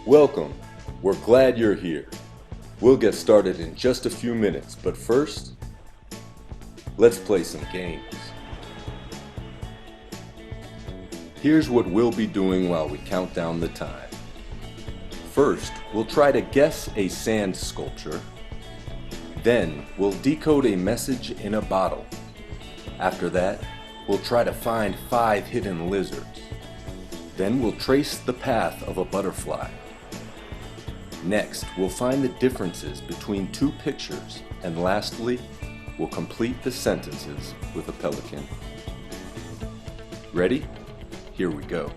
Welcome. We're glad you're here. We'll get started in just a few minutes, but first, let's play some games. Here's what we'll be doing while we count down the time. First, we'll try to guess a sand sculpture. Then, we'll decode a message in a bottle. After that, we'll try to find 5 hidden lizards. Then we'll trace the path of a butterfly. Next, we'll find the differences between 2 pictures, and lastly, we'll complete the sentences with a pelican. Ready? Here we go.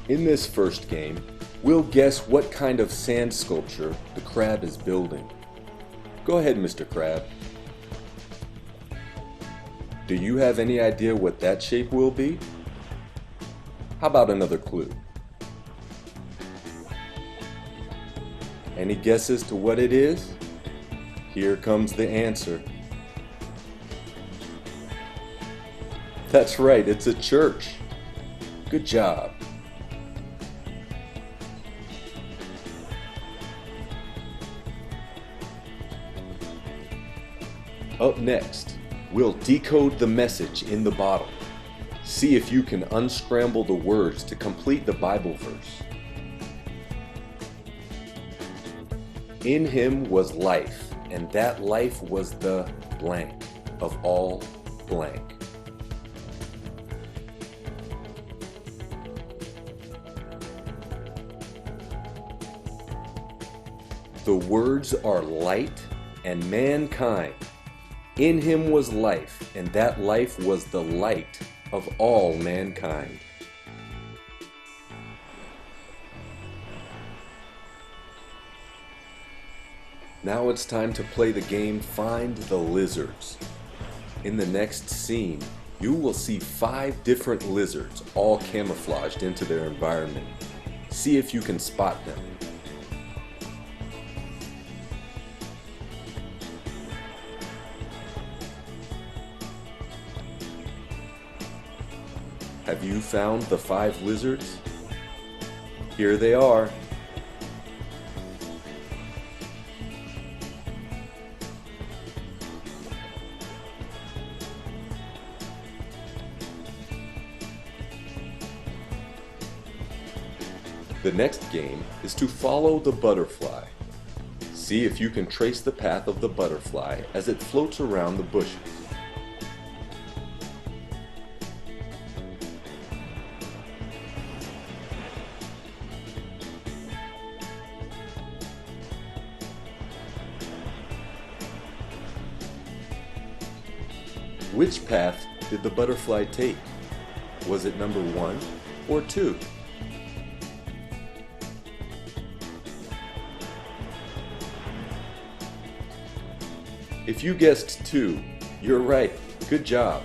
In this first game, we'll guess what kind of sand sculpture the crab is building. Go ahead, Mr. Crab. Do you have any idea what that shape will be? How about another clue? Any guesses to what it is? Here comes the answer. That's right, it's a church. Good job. Up next, we'll decode the message in the bottle. See if you can unscramble the words to complete the Bible verse. In him was life, and that life was the blank of all blank. The words are light and mankind. In him was life, and that life was the light of all mankind. Now it's time to play the game Find the Lizards. In the next scene, you will see 5 different lizards all camouflaged into their environment. See if you can spot them. Have you found the 5 lizards? Here they are. The next game is to follow the butterfly. See if you can trace the path of the butterfly as it floats around the bushes. Which path did the butterfly take? Was it number 1 or 2? If you guessed 2, you're right. Good job.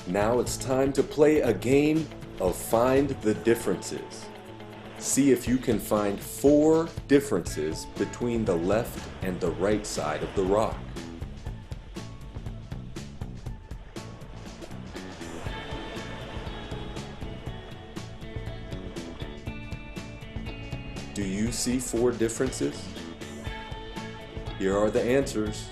Now it's time to play a game of Find the Differences. See if you can find 4 differences between the left and the right side of the rock. Do you see 4 differences? Here are the answers.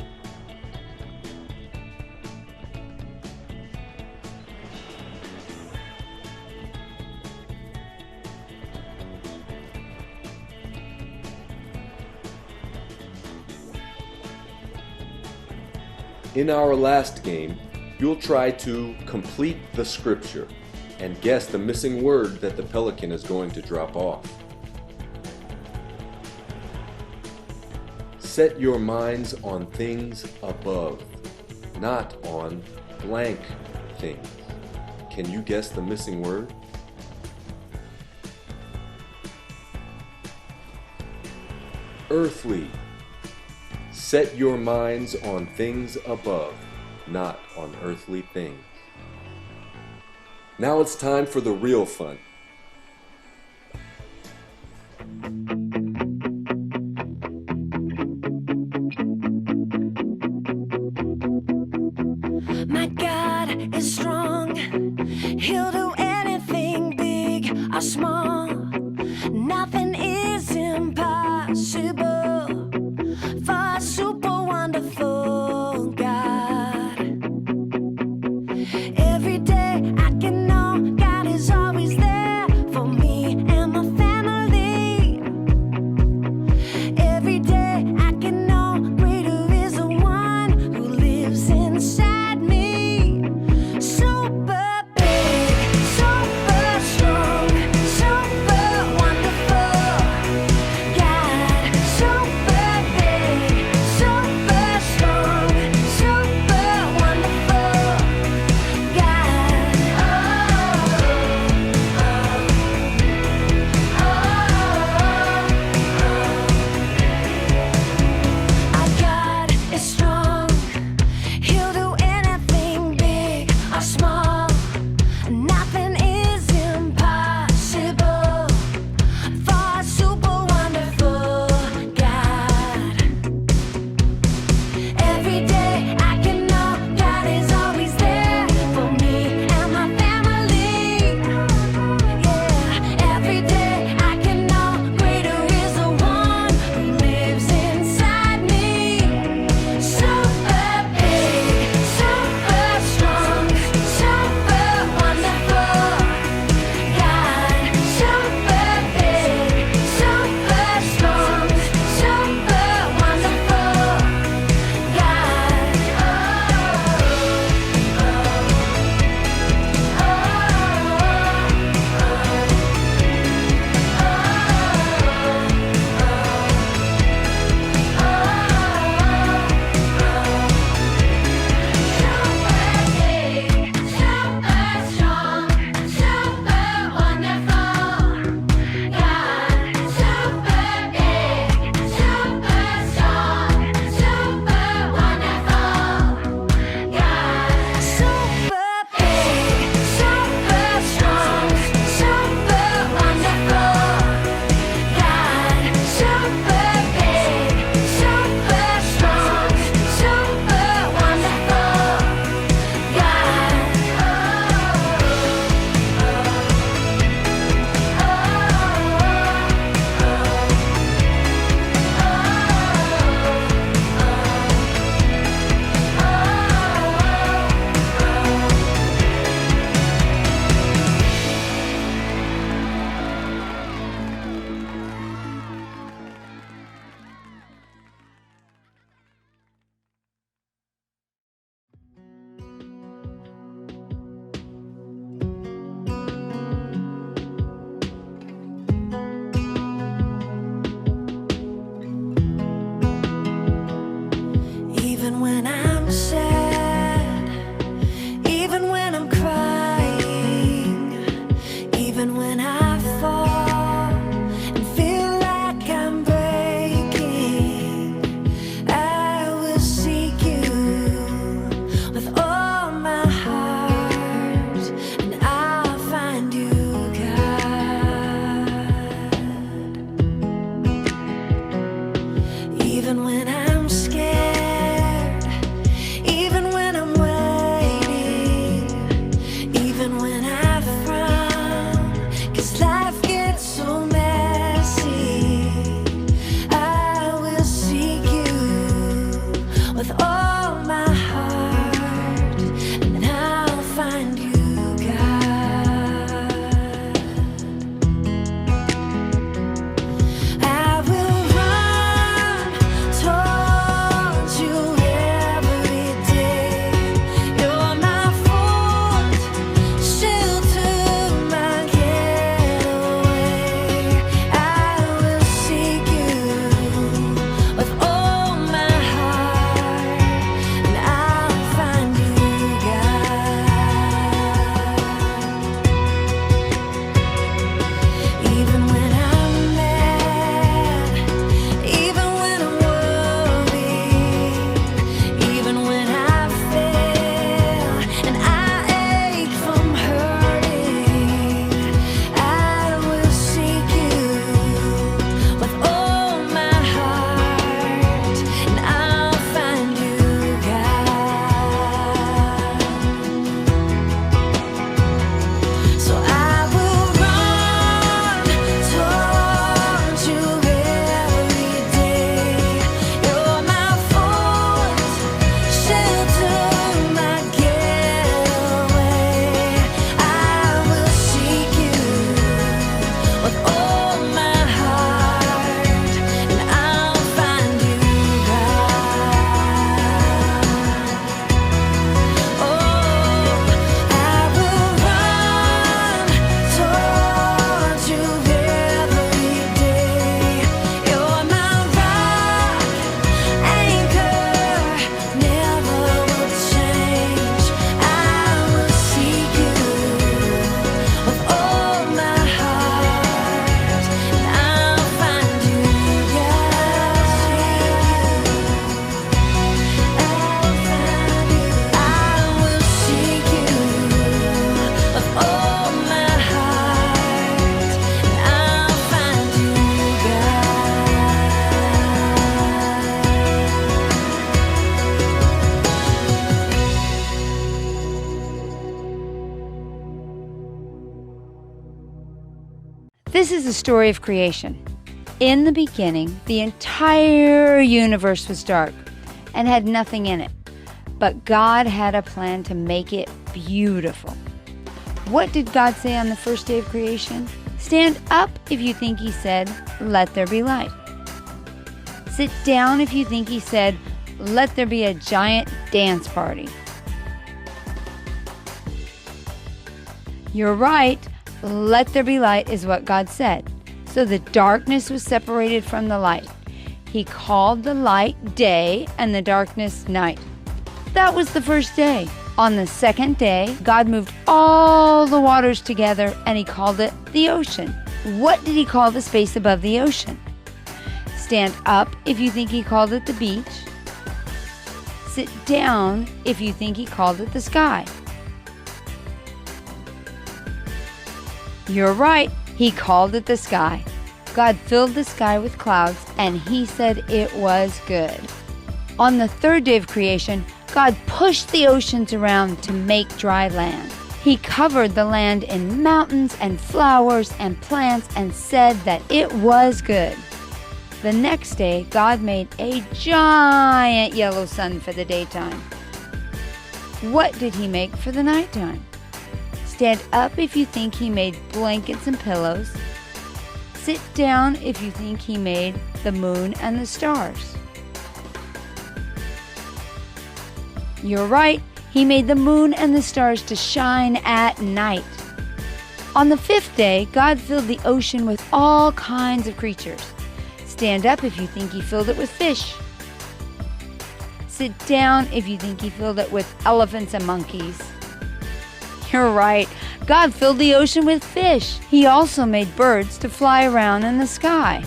In our last game, you'll try to complete the scripture and guess the missing word that the pelican is going to drop off. Set your minds on things above, not on blank things. Can you guess the missing word? Earthly. Set your minds on things above, not on earthly things. Now it's time for the real fun. This is the story of creation. In the beginning, the entire universe was dark and had nothing in it. But God had a plan to make it beautiful. What did God say on the first day of creation? Stand up if you think He said, "Let there be light." Sit down if you think He said, "Let there be a giant dance party." You're right. Let there be light is what God said. So the darkness was separated from the light. He called the light day and the darkness night. That was the first day. On the second day, God moved all the waters together and He called it the ocean. What did He call the space above the ocean? Stand up if you think He called it the beach. Sit down if you think He called it the sky. You're right, He called it the sky. God filled the sky with clouds, and He said it was good. On the third day of creation, God pushed the oceans around to make dry land. He covered the land in mountains and flowers and plants and said that it was good. The next day, God made a giant yellow sun for the daytime. What did He make for the nighttime? Stand up if you think He made blankets and pillows. Sit down if you think He made the moon and the stars. You're right, He made the moon and the stars to shine at night. On the fifth day, God filled the ocean with all kinds of creatures. Stand up if you think He filled it with fish. Sit down if you think He filled it with elephants and monkeys. You're right. God filled the ocean with fish. He also made birds to fly around in the sky.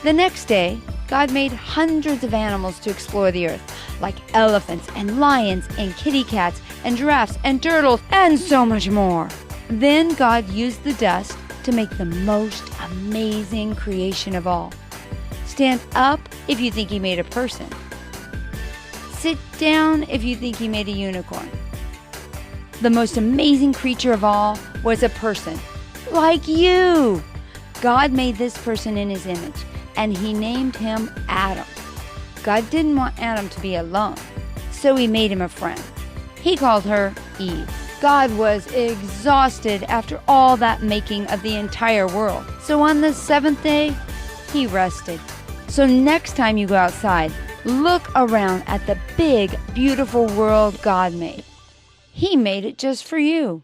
The next day, God made hundreds of animals to explore the earth, like elephants and lions and kitty cats and giraffes and turtles and so much more. Then God used the dust to make the most amazing creation of all. Stand up if you think He made a person. Sit down if you think He made a unicorn. The most amazing creature of all was a person, like you. God made this person in His image, and He named him Adam. God didn't want Adam to be alone, so He made him a friend. He called her Eve. God was exhausted after all that making of the entire world. So on the seventh day, He rested. So next time you go outside, look around at the big, beautiful world God made. He made it just for you.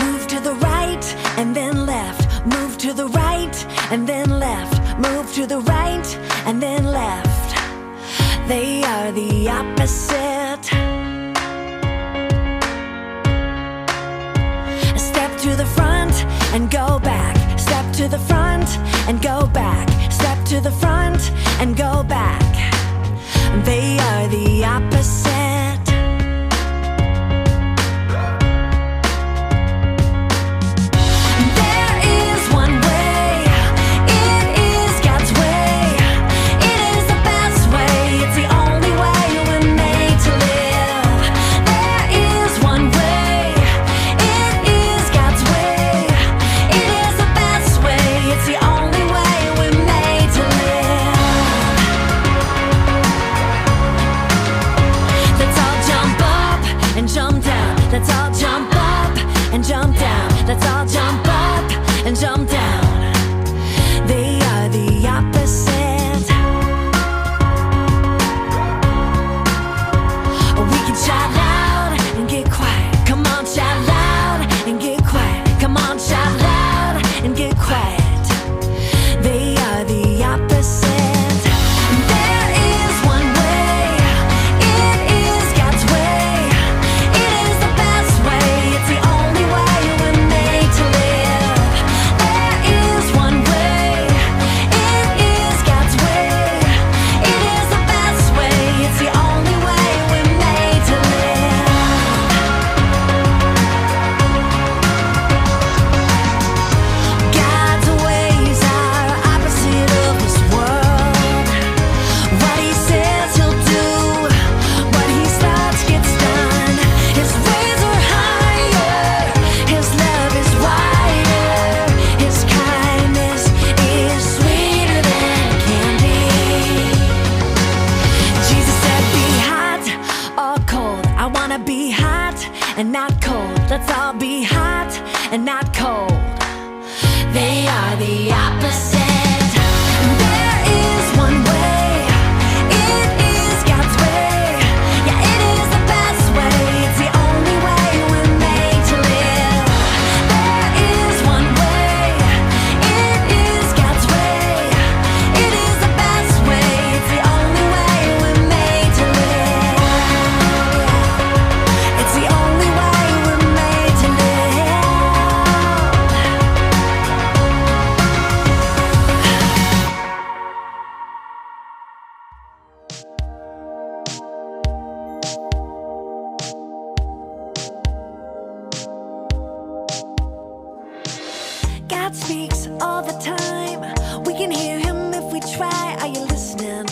Move to the right and then left. Move to the right and then left. Move to the right and then left. They are the opposite. Step to the front and go back. Step to the front and go back. Step to the front and go back. They are the opposite. There is one way. It is God's way. It is the best way. It's the only way we're made to live. There is one way. It is God's way. It is the best way. It's the only way we're made to live. Let's all jump up and jump down. Let's all jump up and jump down. Let's all jump up and jump down. They are the opposite. We can shout loud and get quiet. Come on, shout loud and get quiet. Come on, shout loud and get quiet. They are the opposite. There is one way. It is God's way. It is the best way. It's the only way we're made to live. There is one way. It is God's way. It is the best way. It's the only way we're made to live. God's not cold. They are the opposite. There is one way. It is God's way. Yeah, it is the best way. It's the only way we're made to live. There is one way. It is God's way. It is the best way. It's the only way we're made to live. It's the only way we're made to live. God speaks all the time. We can hear him if we try. Are you listening?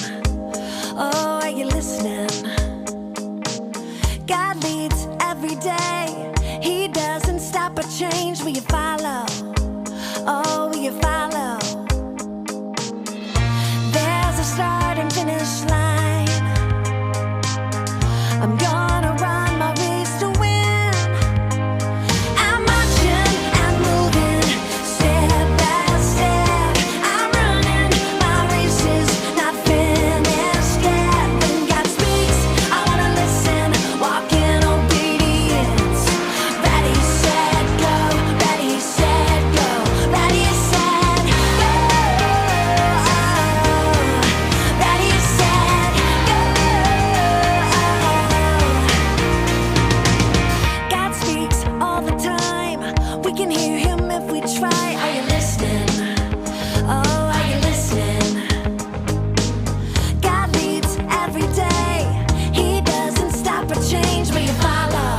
Oh, are you listening? God leads every day. He doesn't stop or change. Will you follow? Oh, will you follow? There's a start and finish line. I'm gonna run my race to win. I'm marching and moving, step by step. I'm running, my race is not finished yet. When God speaks, I wanna listen, walk in obedience. Ready, set, go. Ready, set, go. Ready, set, go. Ready, set, go. God speaks all the time. We can hear him if we try. Are you listening? Oh, are you listening? God leads every day. He doesn't stop or change. Will you follow?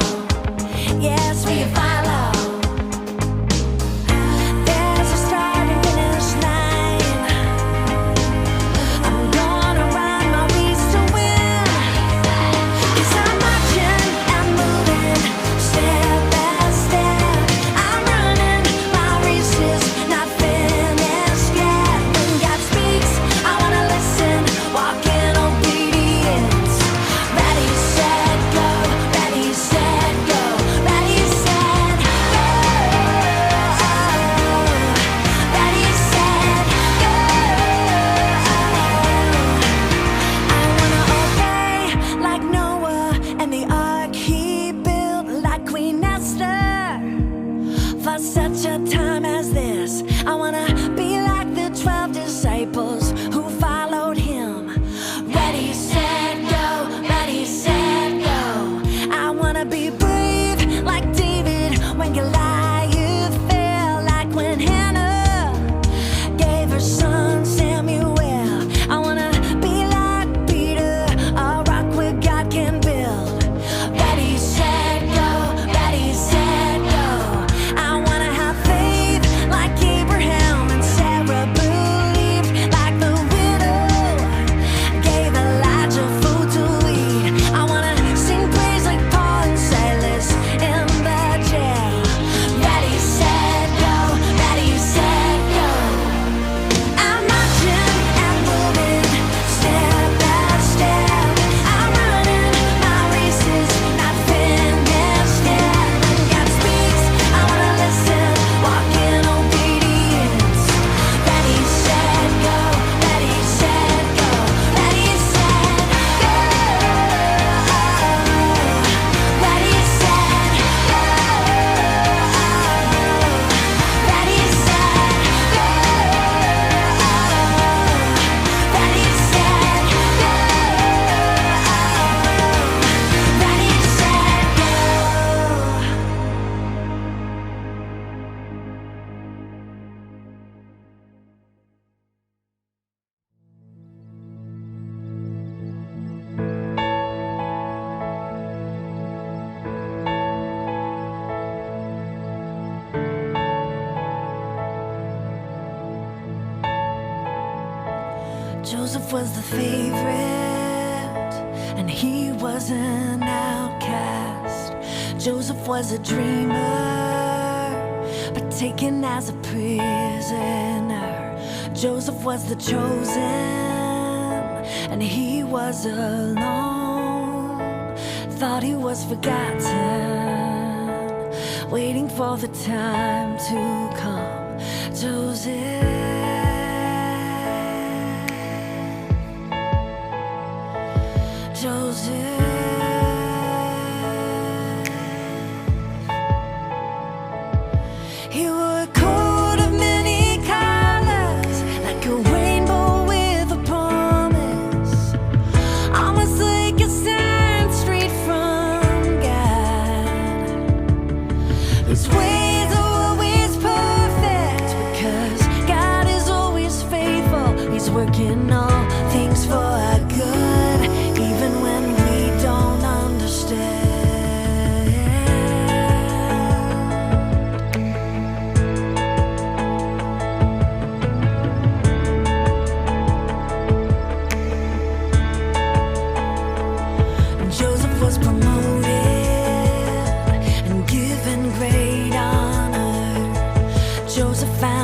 Yes, will you follow? There's a start and finish line. I'm gonna run my race to win. 'Cause I'm marching and moving, step by step. I'm running, my race is not finished yet. When God speaks, I wanna listen, walk in obedience. Ready, set, go. Ready, set, go. Ready, set, go. Ready, set, go. I wanna obey like Noah and the ark he built, like Queen Esther. For such a time as this, I wanna be like the 12 disciples who followed him. Ready, set, go. Ready, set, go. I wanna be brave like David when Goliath fell, like when Hannah gave her son Samuel. I wanna be like Peter, a rock where God can build. Ready, set, go. Ready, set, go. I wanna have faith like Abraham and Sarah believed, like the widow gave Elijah food to eat. I wanna sing praise like Paul and Silas in the jail. Ready, set, go. Ready, set, go. I'm marching and moving, step by step. I'm running, my race is not finished yet. When God speaks, I wanna listen, walk in obedience. Ready, set, go. Ready, set, go. Ready, set, go. Ready, set, go. Ready, set, go. Ready, set, go. Ready, set, go. Joseph was the favorite, and he was an outcast. Joseph was a dreamer, but taken as a prisoner. Joseph was the chosen, and he was alone. Thought he was forgotten, waiting for the time to come. Joseph, Joseph. He wore a coat of many colors, like a rainbow with a promise, almost like a sign straight from God. His ways are always perfect because God is always faithful. He's working all things for our good, even when we don't understand. Joseph was promoted and given great honor. Joseph found